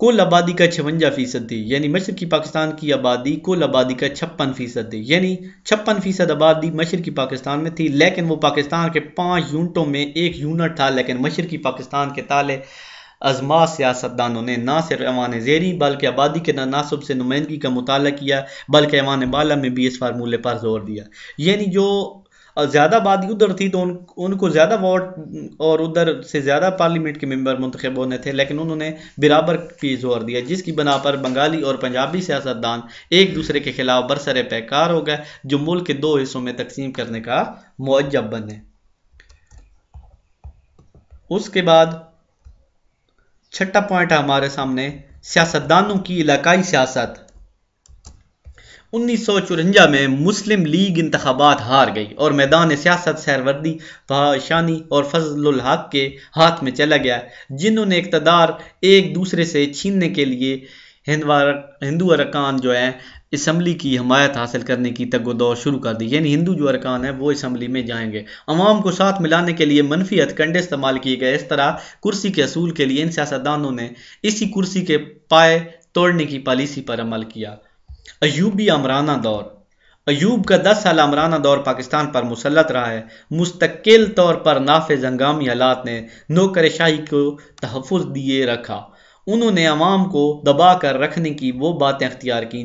کل آبادی کا 56% تھی، یعنی مشرقی پاکستان کی آبادی کل آبادی کا 56% تھی، یعنی 56% آبادی مشرقی پاکستان میں تھی، لیکن وہ پاکستان کے 5 یونٹوں میں ایک یونٹ تھا۔ لیکن مشرقی پاکستان کے تالے ازما سیاستدانوں نے نہ صرف ایوان زیری بلکہ آبادی کے تناسب سے نمائندگی کا مطالعہ کیا، بلکہ ایوان بالا میں بھی اس فارمولے پر زور دیا، یعنی جو زیادہ آبادی ادھر تھی تو ان کو زیادہ ووٹ اور ادھر سے زیادہ پارلیمنٹ کے ممبر منتخب ہونے تھے، لیکن انہوں نے برابر پہ زور دیا، جس کی بنا پر بنگالی اور پنجابی سیاستدان ایک دوسرے کے خلاف برسر پیکار ہو گئے، جو ملک کے 2 حصوں میں تقسیم کرنے کا موجب بنے۔ اس کے بعد چھٹا پوائنٹ ہے ہمارے سامنے سیاستدانوں کی علاقائی سیاست۔ 1954 میں مسلم لیگ انتخابات ہار گئی اور میدان سیاست سہروردی بھاشانی اور فضل الحق کے ہاتھ میں چلا گیا، جنہوں نے اقتدار ایک دوسرے سے چھیننے کے لیے ہندو ارکان جو ہیں اسمبلی کی حمایت حاصل کرنے کی تگ و دو شروع کر دی، یعنی ہندو جو ارکان ہیں وہ اسمبلی میں جائیں گے۔ عوام کو ساتھ ملانے کے لیے منفی ہتھ کنڈے استعمال کیے گئے۔ اس طرح کرسی کے اصول کے لیے ان سیاستدانوں نے اسی کرسی کے پائے توڑنے کی پالیسی پر عمل کیا۔ ایوبی آمرانہ دور۔ ایوب کا 10 سال آمرانہ دور پاکستان پر مسلط رہا ہے۔ مستقل طور پر نافذ ہنگامی حالات نے نوکر شاہی کو تحفظ دیے رکھا۔ انہوں نے عوام کو دبا کر رکھنے کی وہ باتیں اختیار کی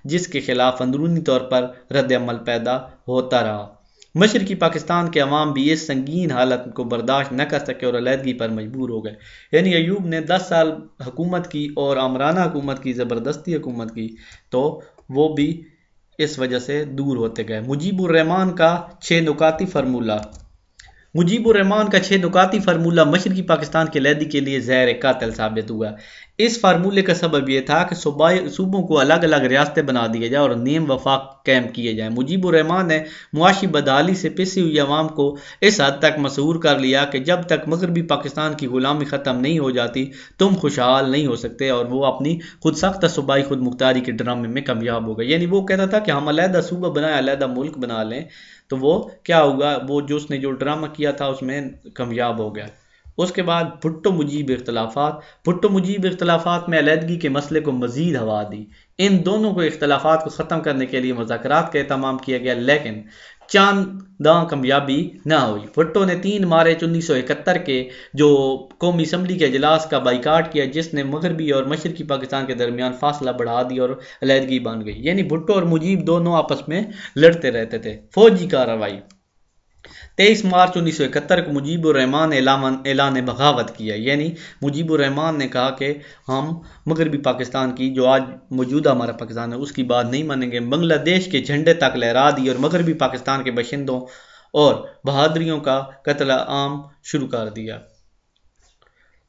جس کے خلاف اندرونی طور پر رد عمل پیدا ہوتا رہا۔ مشرقی پاکستان کے عوام بھی اس سنگین حالت کو برداشت نہ کر سکے اور علیحدگی پر مجبور ہو گئے، یعنی ایوب نے 10 سال حکومت کی اور آمرانہ حکومت کی، زبردستی حکومت کی، تو وہ بھی اس وجہ سے دور ہوتے گئے۔ مجیب الرحمان کا 6 نکاتی فارمولہ۔ مجیب الرحمان کا 6 نکاتی فارمولہ مشرقی پاکستان کی علیحدگی کے لیے زہر قاتل ثابت ہوا۔ اس فارمولے کا سبب یہ تھا کہ صوبوں کو الگ الگ ریاستیں بنا دیا جائے اور نیم وفاق قائم کیے جائیں۔ مجیب الرحمان نے معاشی بدحالی سے پسی ہوئی عوام کو اس حد تک مسحور کر لیا کہ جب تک مغربی پاکستان کی غلامی ختم نہیں ہو جاتی تم خوشحال نہیں ہو سکتے، اور وہ اپنی خود ساختہ صوبائی خود مختاری کے ڈرامے میں کامیاب ہو گئے۔ یعنی وہ کہتا تھا کہ ہم علیحدہ صوبہ بنائیں، علیحدہ ملک بنا لیں، تو وہ کیا ہوگا، وہ اس نے جو ڈرامہ کیا تھا اس میں کامیاب ہو گیا۔ اس کے بعد بھٹو مجیب اختلافات۔ بھٹو مجیب اختلافات میں علیحدگی کے مسئلے کو مزید ہوا دی۔ ان دونوں کو اختلافات کو ختم کرنے کے لیے مذاکرات کا اہتمام کیا گیا، لیکن چانداں کامیابی نہ ہوئی۔ بھٹو نے 3 مارچ 1971 کے جو قومی اسمبلی کے اجلاس کا بائیکاٹ کیا، جس نے مغربی اور مشرقی پاکستان کے درمیان فاصلہ بڑھا دی اور علیحدگی بن گئی، یعنی بھٹو اور مجیب دونوں آپس میں لڑتے رہتے تھے۔ فوجی کارروائی۔ 23 مارچ 1971 کو مجیب الرحمان نے اعلان بغاوت کیا، یعنی مجیب الرحمان نے کہا کہ ہم مغربی پاکستان کی جو آج موجودہ ہمارا پاکستان ہے اس کی بات نہیں مانیں گے۔ بنگلہ دیش کے جھنڈے تک لہرا دی اور مغربی پاکستان کے باشندوں اور بہادریوں کا قتل عام شروع کر دیا۔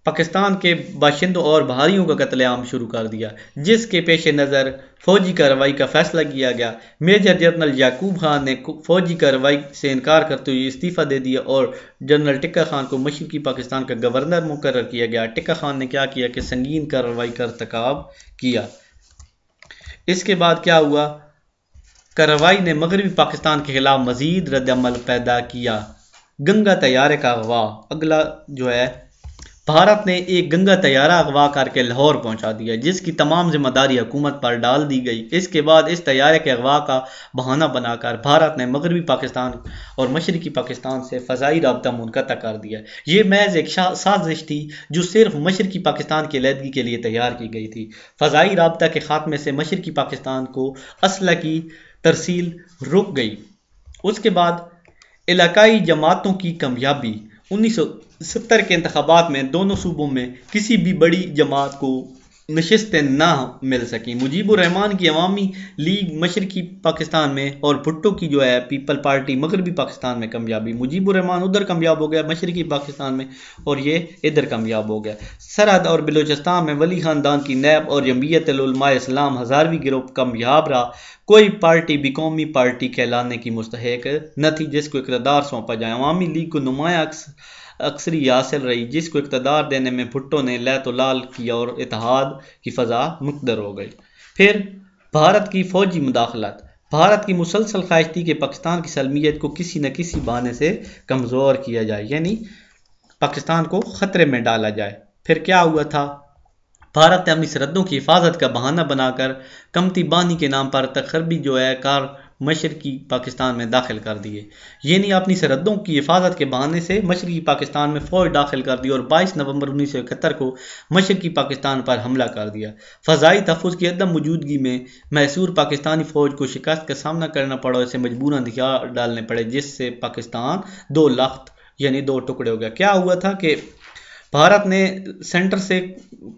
پاکستان کے باشندوں اور بہادریوں کا قتل عام شروع کر دیا، جس کے پیش نظر فوجی کارروائی کا فیصلہ کیا گیا۔ میجر جنرل یعقوب خان نے فوجی کارروائی سے انکار کرتے ہوئے استعفیٰ دے دیا اور جنرل ٹکا خان کو مشرقی پاکستان کا گورنر مقرر کیا گیا۔ ٹکا خان نے کیا کیا کہ سنگین کارروائی کا ارتکاب کیا۔ اس کے بعد کیا ہوا، کارروائی نے مغربی پاکستان کے خلاف مزید رد عمل پیدا کیا۔ گنگا طیارے کا اغوا۔ اگلا جو ہے، بھارت نے ایک گنگا طیارہ اغوا کر کے لاہور پہنچا دیا، جس کی تمام ذمہ داری حکومت پر ڈال دی گئی۔ اس کے بعد اس طیارے کے اغوا کا بہانہ بنا کر بھارت نے مغربی پاکستان اور مشرقی پاکستان سے فضائی رابطہ منقطع کر دیا۔ یہ محض ایک سازش تھی جو صرف مشرقی پاکستان کی علیحدگی کے لیے تیار کی گئی تھی۔ فضائی رابطہ کے خاتمے سے مشرقی پاکستان کو اسلحہ کی ترسیل رک گئی۔ اس کے بعد علاقائی جماعتوں کی کامیابی۔ 1970 کے انتخابات میں دونوں صوبوں میں کسی بھی بڑی جماعت کو نشستیں نہ مل سکیں۔ مجیب الرحمان کی عوامی لیگ مشرقی پاکستان میں اور بھٹو کی جو ہے پیپل پارٹی مغربی پاکستان میں کامیابی۔ مجیب الرحمان ادھر کامیاب ہو گیا مشرقی پاکستان میں، اور یہ ادھر کامیاب ہو گیا۔ سرحد اور بلوچستان میں ولی خاندان کی نیب اور جمعیت علماء اسلام ہزاروی گروپ کامیاب رہا۔ کوئی پارٹی بھی قومی پارٹی کہلانے کی مستحق نہ تھی جس کو اقتدار سونپا جائے۔ عوامی لیگ کو نمایاں اکثری حاصل رہی، جس کو اقتدار دینے میں بھٹو نے لیت و لال کیا اور اتحاد کی فضا مقدر ہو گئی۔ پھر بھارت کی فوجی مداخلت۔ بھارت کی مسلسل خواہش تھی کہ پاکستان کی سالمیت کو کسی نہ کسی بہانے سے کمزور کیا جائے، یعنی پاکستان کو خطرے میں ڈالا جائے۔ پھر کیا ہوا تھا، بھارت نے اپنی سرحدوں کی حفاظت کا بہانہ بنا کر کمتی بانی کے نام پر تخربی کار مشرقی پاکستان میں داخل کر دیے، یعنی اپنی سرحدوں کی حفاظت کے بہانے سے مشرقی پاکستان میں فوج داخل کر دی اور 22 نومبر 1971 کو مشرقی پاکستان پر حملہ کر دیا۔ فضائی تحفظ کی عدم موجودگی میں محصور پاکستانی فوج کو شکست کا سامنا کرنا پڑا اور اسے مجبوراً ہتھیار ڈالنے پڑے، جس سے پاکستان 2 لخت یعنی 2 ٹکڑے ہو گیا۔ کیا ہوا تھا کہ بھارت نے سینٹر سے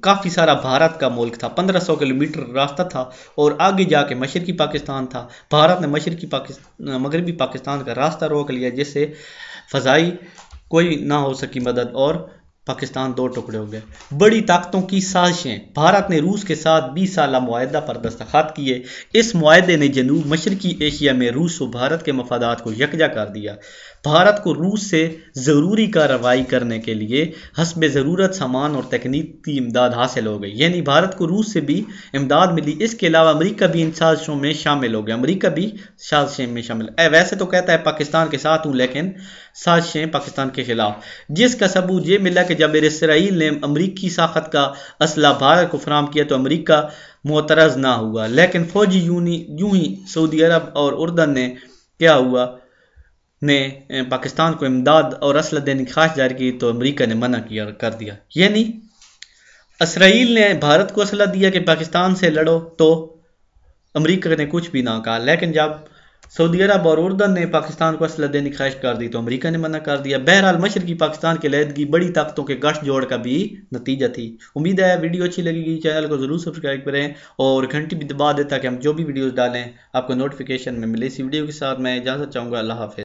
کافی سارا بھارت کا ملک تھا، 1500 کلومیٹر راستہ تھا اور آگے جا کے مشرقی پاکستان تھا۔ بھارت نے مغربی پاکستان کا راستہ روک لیا، جس سے فضائی کوئی نہ ہو سکی مدد اور پاکستان 2 ٹکڑے ہو گئے۔ بڑی طاقتوں کی سازشیں۔ بھارت نے روس کے ساتھ 20 سالہ معاہدہ پر دستخط کیے۔ اس معاہدے نے جنوب مشرقی ایشیا میں روس و بھارت کے مفادات کو یکجا کر دیا۔ بھارت کو روس سے ضروری کارروائی کرنے کے لیے حسب ضرورت سامان اور تکنیکی امداد حاصل ہو گئی، یعنی بھارت کو روس سے بھی امداد ملی۔ اس کے علاوہ امریکہ بھی ان سازشوں میں شامل ہو گیا۔ ویسے تو کہتا ہے پاکستان کے ساتھ ہوں، لیکن سازشیں پاکستان کے خلاف، جس کا ثبوت یہ ملا کہ جب اسرائیل نے امریکی ساخت کا اسلحہ بھارت کو فراہم کیا تو امریکہ معترض نہ ہوا، لیکن فوجی یوں ہی سعودی عرب اور اردن نے پاکستان کو امداد اور اسلحہ دینے کی خواہش ظاہر کی تو امریکہ نے منع کر دیا۔ یعنی اسرائیل نے بھارت کو اسلحہ دیا کہ پاکستان سے لڑو تو امریکہ نے کچھ بھی نہ کہا، لیکن جب سعودی عرب اور اردن نے پاکستان کو اسلحہ دینے کی خواہش کر دی تو امریکہ نے منع کر دیا۔ بہرحال مشرقی پاکستان کی علیحدگی بڑی طاقتوں کے گٹھ جوڑ کا بھی نتیجہ تھی۔ امید ہے ویڈیو اچھی لگے گی، چینل کو ضرور سبسکرائب کریں اور گھنٹی بھی دبا دیں تاکہ ہم جو بھی ویڈیوز ڈالیں آپ کو نوٹیفیکیشن میں ملے۔ اس ویڈیو کے ساتھ میں اجازت چاہوں گا، اللہ حافظ۔